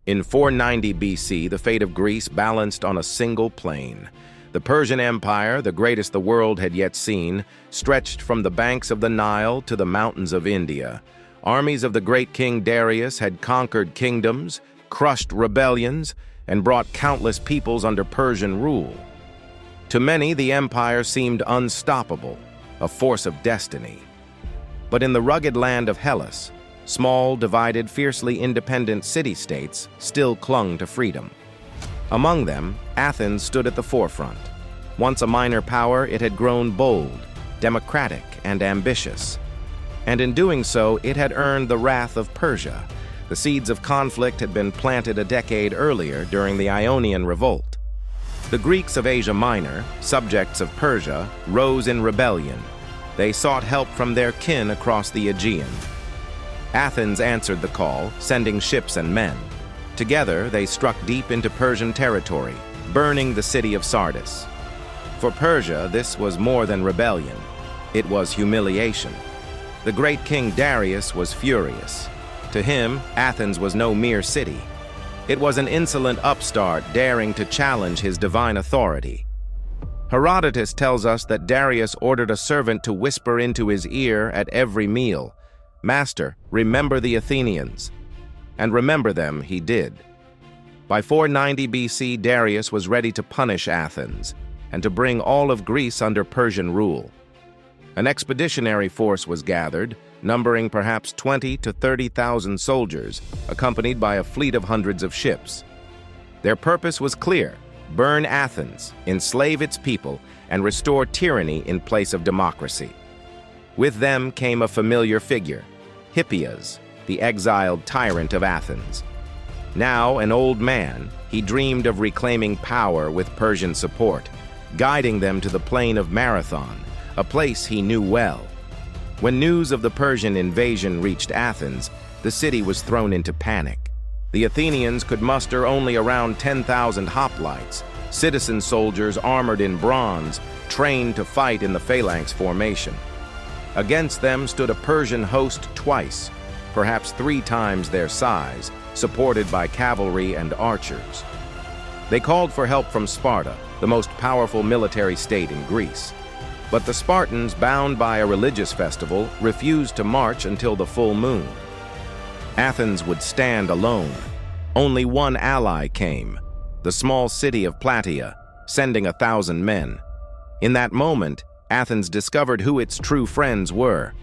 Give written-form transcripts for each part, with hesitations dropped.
In 490 BC, the fate of Greece balanced on a single plain. The Persian Empire, the greatest the world had yet seen, stretched from the banks of the Nile to the mountains of India. Armies of the great King Darius had conquered kingdoms, crushed rebellions, and brought countless peoples under Persian rule. To many, the empire seemed unstoppable, a force of destiny. But in the rugged land of Hellas, small, divided, fiercely independent city-states still clung to freedom. Among them, Athens stood at the forefront. Once a minor power, it had grown bold, democratic, and ambitious. And in doing so, it had earned the wrath of Persia. The seeds of conflict had been planted a decade earlier during the Ionian Revolt. The Greeks of Asia Minor, subjects of Persia, rose in rebellion. They sought help from their kin across the Aegean. Athens answered the call, sending ships and men. Together, they struck deep into Persian territory, burning the city of Sardis. For Persia, this was more than rebellion. It was humiliation. The great King Darius was furious. To him, Athens was no mere city. It was an insolent upstart daring to challenge his divine authority. Herodotus tells us that Darius ordered a servant to whisper into his ear at every meal, "Master, remember the Athenians." And remember them he did. By 490 BC, Darius was ready to punish Athens and to bring all of Greece under Persian rule. An expeditionary force was gathered, numbering perhaps 20 to 30,000 soldiers, accompanied by a fleet of hundreds of ships. Their purpose was clear: burn Athens, enslave its people, and restore tyranny in place of democracy. With them came a familiar figure, Hippias, the exiled tyrant of Athens. Now an old man, he dreamed of reclaiming power with Persian support, guiding them to the plain of Marathon, a place he knew well. When news of the Persian invasion reached Athens, the city was thrown into panic. The Athenians could muster only around 10,000 hoplites, citizen soldiers armored in bronze, trained to fight in the phalanx formation. Against them stood a Persian host twice, perhaps 3 times their size, supported by cavalry and archers. They called for help from Sparta, the most powerful military state in Greece. But the Spartans, bound by a religious festival, refused to march until the full moon. Athens would stand alone. Only one ally came, the small city of Plataea, sending 1,000 men. In that moment, Athens discovered who its true friends were.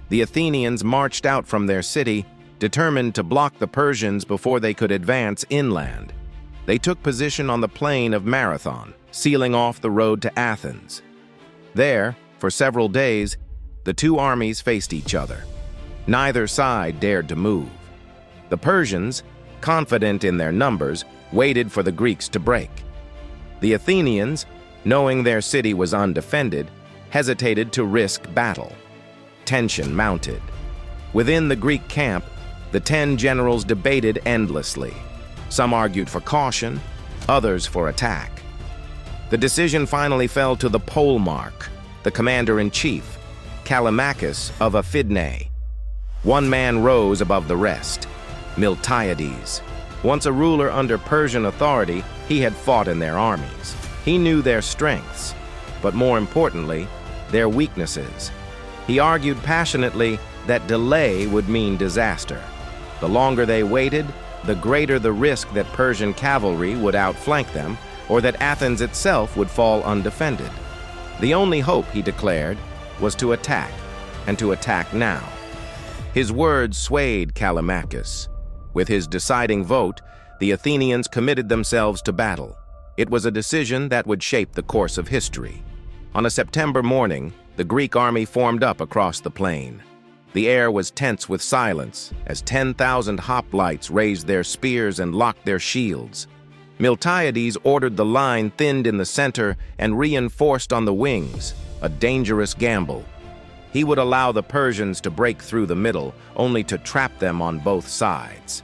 The Athenians marched out from their city, determined to block the Persians before they could advance inland. They took position on the plain of Marathon, sealing off the road to Athens. There, for several days, the two armies faced each other. Neither side dared to move. The Persians, confident in their numbers, waited for the Greeks to break. The Athenians, knowing their city was undefended, hesitated to risk battle. Tension mounted. Within the Greek camp, the 10 generals debated endlessly. Some argued for caution, others for attack. The decision finally fell to the polemarch, the commander-in-chief, Callimachus of Aphidnae. One man rose above the rest, Miltiades. Once a ruler under Persian authority, he had fought in their armies. He knew their strengths, but more importantly, their weaknesses. He argued passionately that delay would mean disaster. The longer they waited, the greater the risk that Persian cavalry would outflank them, or that Athens itself would fall undefended. The only hope, he declared, was to attack, and to attack now. His words swayed Callimachus. With his deciding vote, the Athenians committed themselves to battle. It was a decision that would shape the course of history. On a September morning, the Greek army formed up across the plain. The air was tense with silence as 10,000 hoplites raised their spears and locked their shields. Miltiades ordered the line thinned in the center and reinforced on the wings, a dangerous gamble. He would allow the Persians to break through the middle, only to trap them on both sides.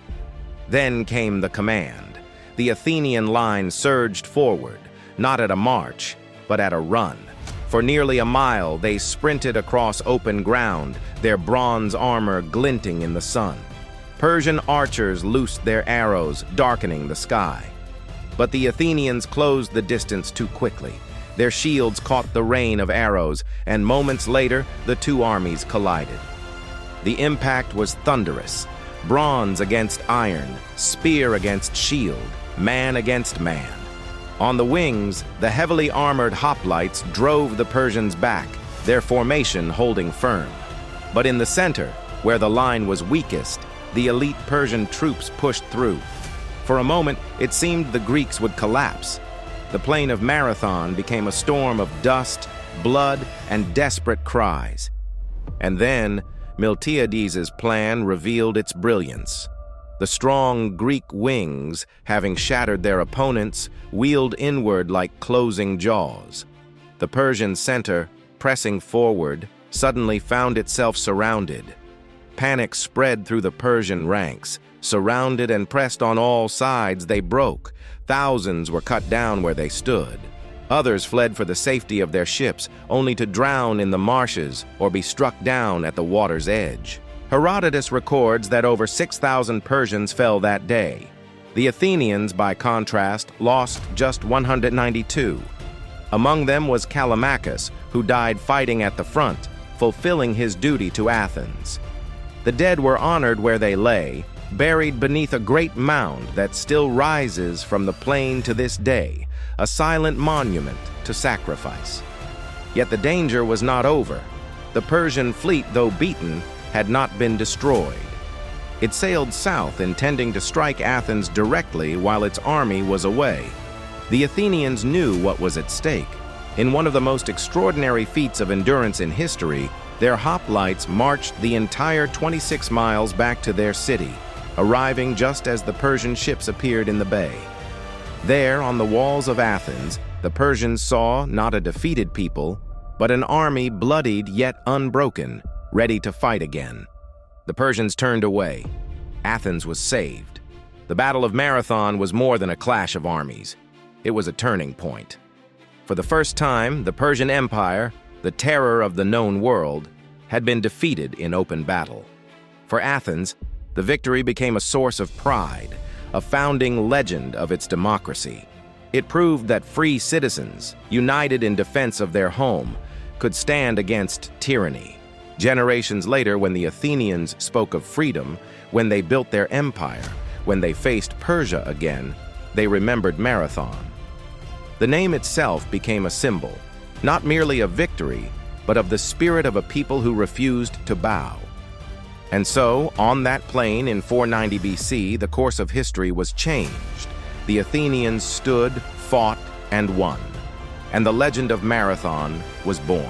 Then came the command. The Athenian line surged forward, not at a march, but at a run. For nearly a mile, they sprinted across open ground, their bronze armor glinting in the sun. Persian archers loosed their arrows, darkening the sky. But the Athenians closed the distance too quickly. Their shields caught the rain of arrows, and moments later, the two armies collided. The impact was thunderous. Bronze against iron, spear against shield, man against man. On the wings, the heavily armored hoplites drove the Persians back, their formation holding firm. But in the center, where the line was weakest, the elite Persian troops pushed through. For a moment, it seemed the Greeks would collapse. The plain of Marathon became a storm of dust, blood, and desperate cries. And then, Miltiades' plan revealed its brilliance. The strong Greek wings, having shattered their opponents, wheeled inward like closing jaws. The Persian center, pressing forward, suddenly found itself surrounded. Panic spread through the Persian ranks. Surrounded and pressed on all sides, they broke. Thousands were cut down where they stood. Others fled for the safety of their ships, only to drown in the marshes or be struck down at the water's edge. Herodotus records that over 6,000 Persians fell that day. The Athenians, by contrast, lost just 192. Among them was Callimachus, who died fighting at the front, fulfilling his duty to Athens. The dead were honored where they lay, buried beneath a great mound that still rises from the plain to this day, a silent monument to sacrifice. Yet the danger was not over. The Persian fleet, though beaten, had not been destroyed. It sailed south, intending to strike Athens directly while its army was away. The Athenians knew what was at stake. In one of the most extraordinary feats of endurance in history, their hoplites marched the entire 26 miles back to their city, arriving just as the Persian ships appeared in the bay. There, on the walls of Athens, the Persians saw not a defeated people, but an army bloodied yet unbroken, ready to fight again. The Persians turned away. Athens was saved. The Battle of Marathon was more than a clash of armies. It was a turning point. For the first time, the Persian Empire, the terror of the known world, had been defeated in open battle. For Athens, the victory became a source of pride, a founding legend of its democracy. It proved that free citizens, united in defense of their home, could stand against tyranny. Generations later, when the Athenians spoke of freedom, when they built their empire, when they faced Persia again, they remembered Marathon. The name itself became a symbol, not merely of victory, but of the spirit of a people who refused to bow. And so, on that plain in 490 BC, the course of history was changed. The Athenians stood, fought, and won. And the legend of Marathon was born.